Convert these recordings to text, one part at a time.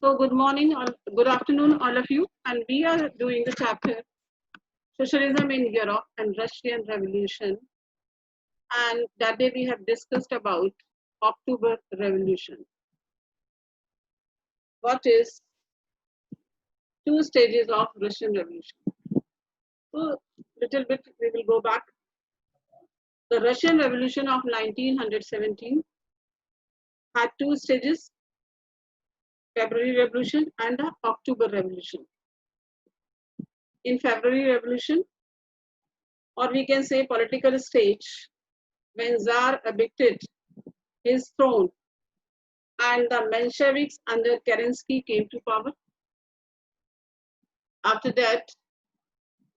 So good morning or good afternoon, all of you. And we are doing the chapter Socialism in Europe and Russian Revolution. And that day we have discussed about October Revolution. What is two stages of Russian Revolution? So little bit we will go back. The Russian Revolution of 1917 had two stages, February Revolution and the October Revolution. In February Revolution, or we can say political stage, when Tsar evicted his throne and the Mensheviks under Kerensky came to power. After that,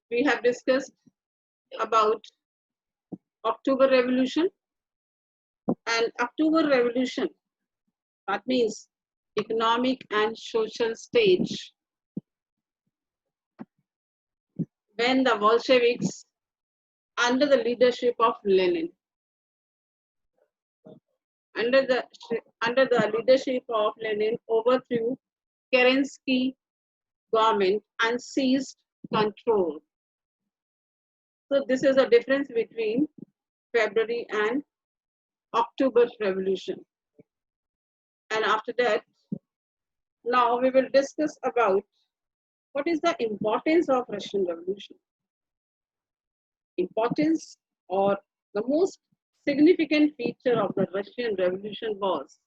we have discussed about October Revolution. And October Revolution, that means economic and social stage, when the Bolsheviks under the leadership of Lenin, under the leadership of Lenin, overthrew Kerensky government and seized control. So this is a difference between February and October Revolution. And after that, now we will discuss about what is the importance of Russian Revolution. Importance or the most significant feature of the Russian Revolution was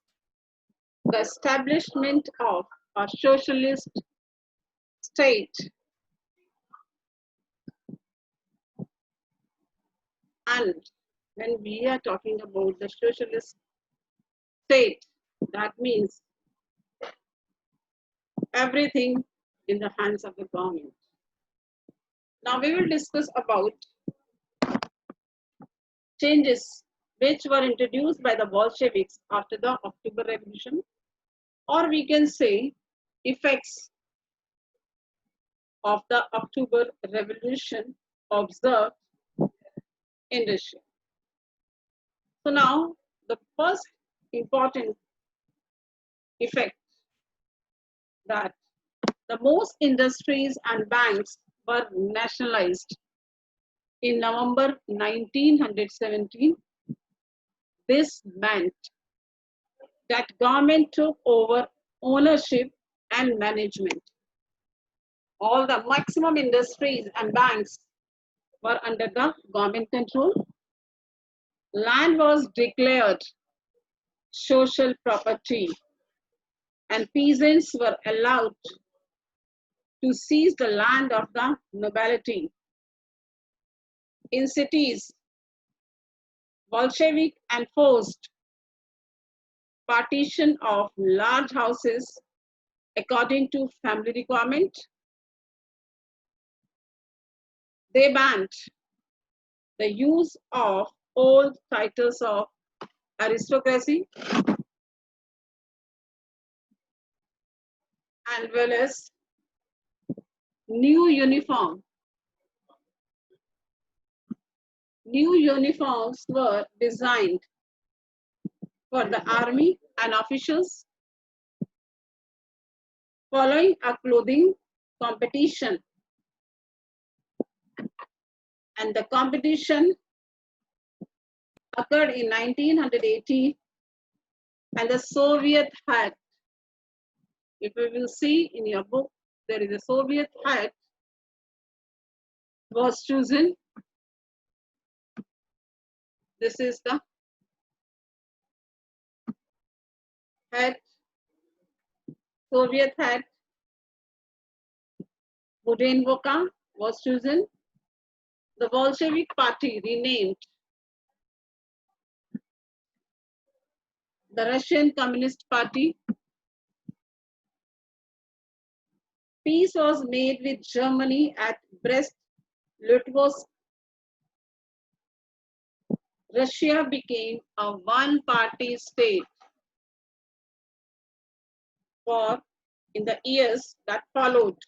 the establishment of a socialist state and when we are talking about the socialist state, that means everything in the hands of the government. Now we will discuss about changes which were introduced by the Bolsheviks after the October Revolution, or we can say effects of the October Revolution observed in Russia. So now the first important effect, that the most industries and banks were nationalized in November 1917. This meant that government took over ownership and management. All the maximum industries and banks were under the government control. Land was declared social property and peasants were allowed to seize the land of the nobility. In cities, Bolshevik enforced partition of large houses according to family requirement. They banned the use of old titles of aristocracy as well as new uniforms were designed for the army and officials following a clothing competition. And the competition occurred in 1980, and the Soviet hat, if you will see in your book, there is a Soviet hat was chosen. This is the hat, Soviet hat. Budenvoka was chosen. The Bolshevik Party renamed the Russian Communist Party. Peace was made with Germany at Brest-Litovsk. Russia became a one-party state. For in the years that followed,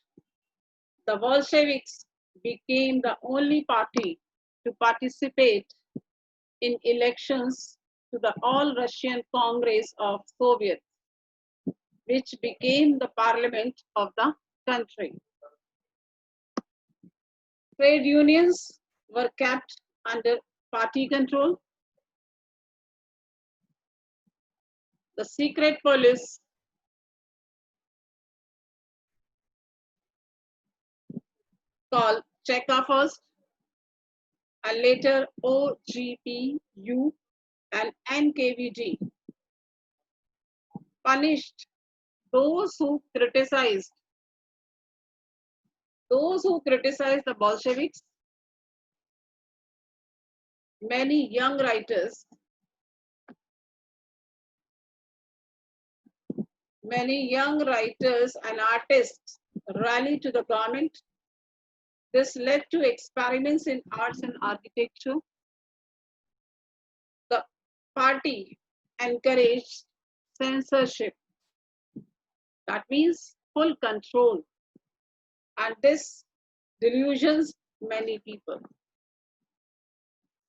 the Bolsheviks became the only party to participate in elections to the All-Russian Congress of Soviets. which became the parliament of the country. Trade unions were kept under party control. The secret police called Cheka first and later OGPU and NKVD punished those who criticized the Bolsheviks. Many young writers and artists rallied to the government. This led to experiments in arts and architecture. The party encouraged censorship. That means full control. And this delusions many people.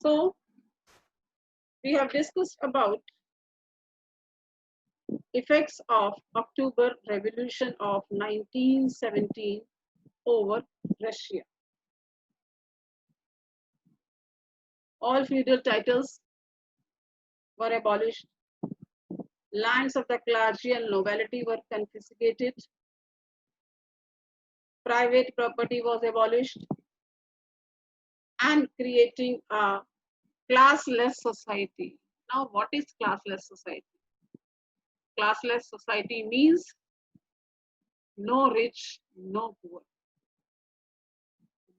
So we have discussed about effects of October Revolution of 1917 over Russia. All feudal titles were abolished. Lands of the clergy and nobility were confiscated. Private property was abolished, and creating a classless society. Now, what is classless society? Classless society means no rich, no poor.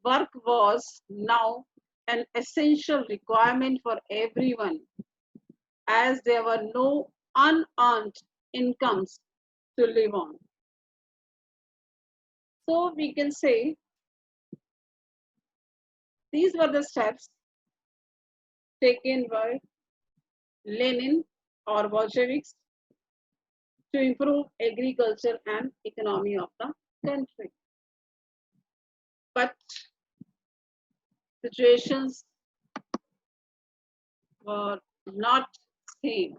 Work was now an essential requirement for everyone, as there were no unearned incomes to live on. So we can say these were the steps taken by Lenin or Bolsheviks to improve agriculture and economy of the country. But situations were not same.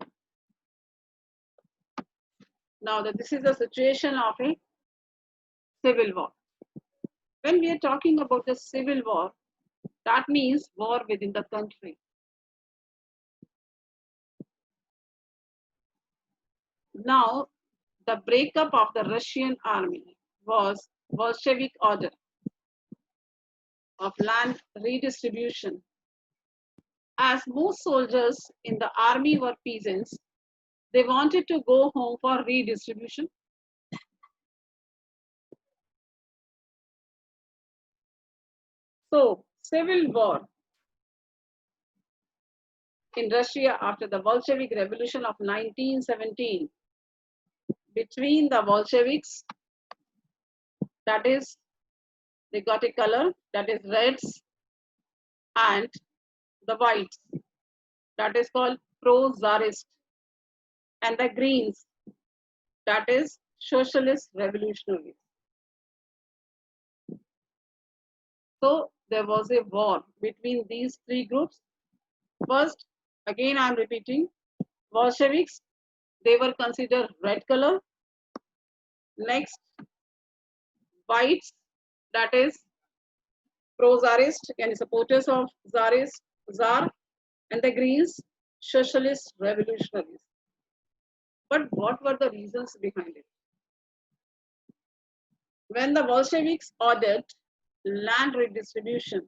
Now that this is the situation of a civil war. When we are talking about the civil war, that means war within the country. Now, the breakup of the Russian army was Bolshevik order of land redistribution. As most soldiers in the army were peasants, they wanted to go home for redistribution. So, civil war in Russia after the Bolshevik Revolution of 1917 between the Bolsheviks, that is, they got a color, that is reds, and the whites, that is called pro-Tsarist, and the greens, that is socialist revolutionaries. So there was a war between these three groups. First, again I am repeating, Bolsheviks, they were considered red color. Next, whites, that is pro-Tsarist and supporters of Tsar, and the greens, socialist revolutionaries. But what were the reasons behind it? When the Bolsheviks ordered land redistribution,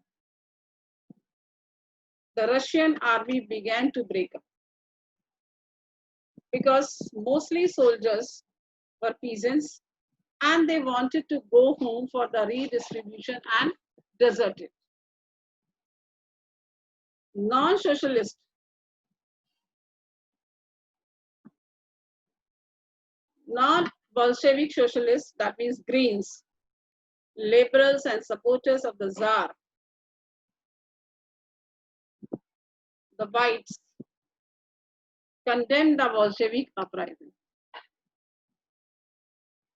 the Russian army began to break up because mostly soldiers were peasants and they wanted to go home for the redistribution and desert it. Non-socialist, not Bolshevik socialists, that means Greens, liberals and supporters of the Tsar, the Whites, condemned the Bolshevik uprising.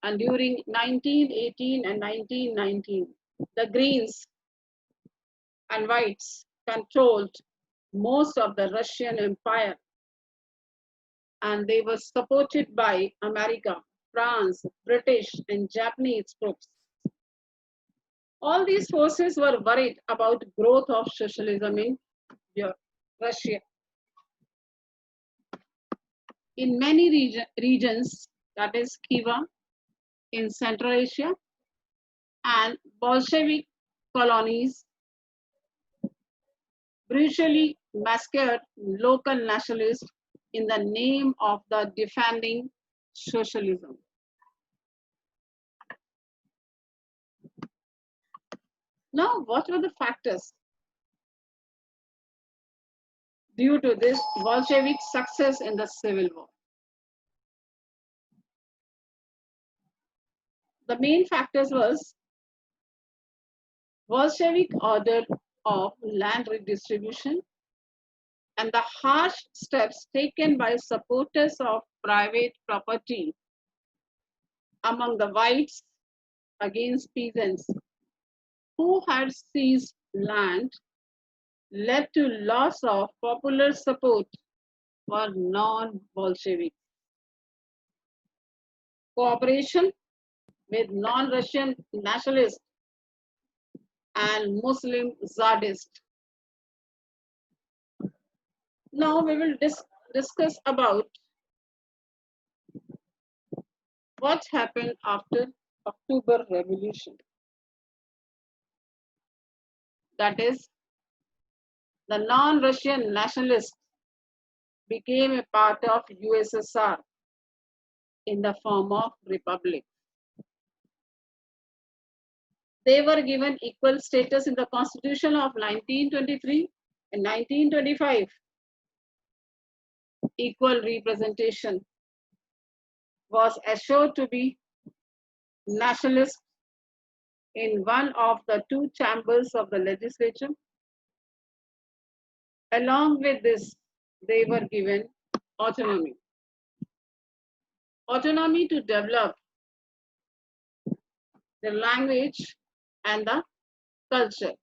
And during 1918 and 1919, the Greens and Whites controlled most of the Russian Empire, and they were supported by America, France, British, and Japanese troops. All these forces were worried about growth of socialism in Russia. In many regions, that is Khiva in Central Asia, and Bolshevik colonies brutally massacred local nationalists in the name of the defending socialism. Now, what were the factors due to this Bolshevik success in the Civil War? The main factors was Bolshevik order of land redistribution and the harsh steps taken by supporters of private property among the whites against peasants who had seized land led to loss of popular support for non-Bolshevik. Cooperation with non-Russian nationalists and Muslim Zardists. Now we will discuss about what happened after October Revolution. That is, the non-Russian nationalists became a part of USSR in the form of republic. They were given equal status in the Constitution of 1923 and 1925. Equal representation was assured to be nationalist in one of the two chambers of the legislature. Along with this, they were given autonomy. Autonomy to develop the language and the culture.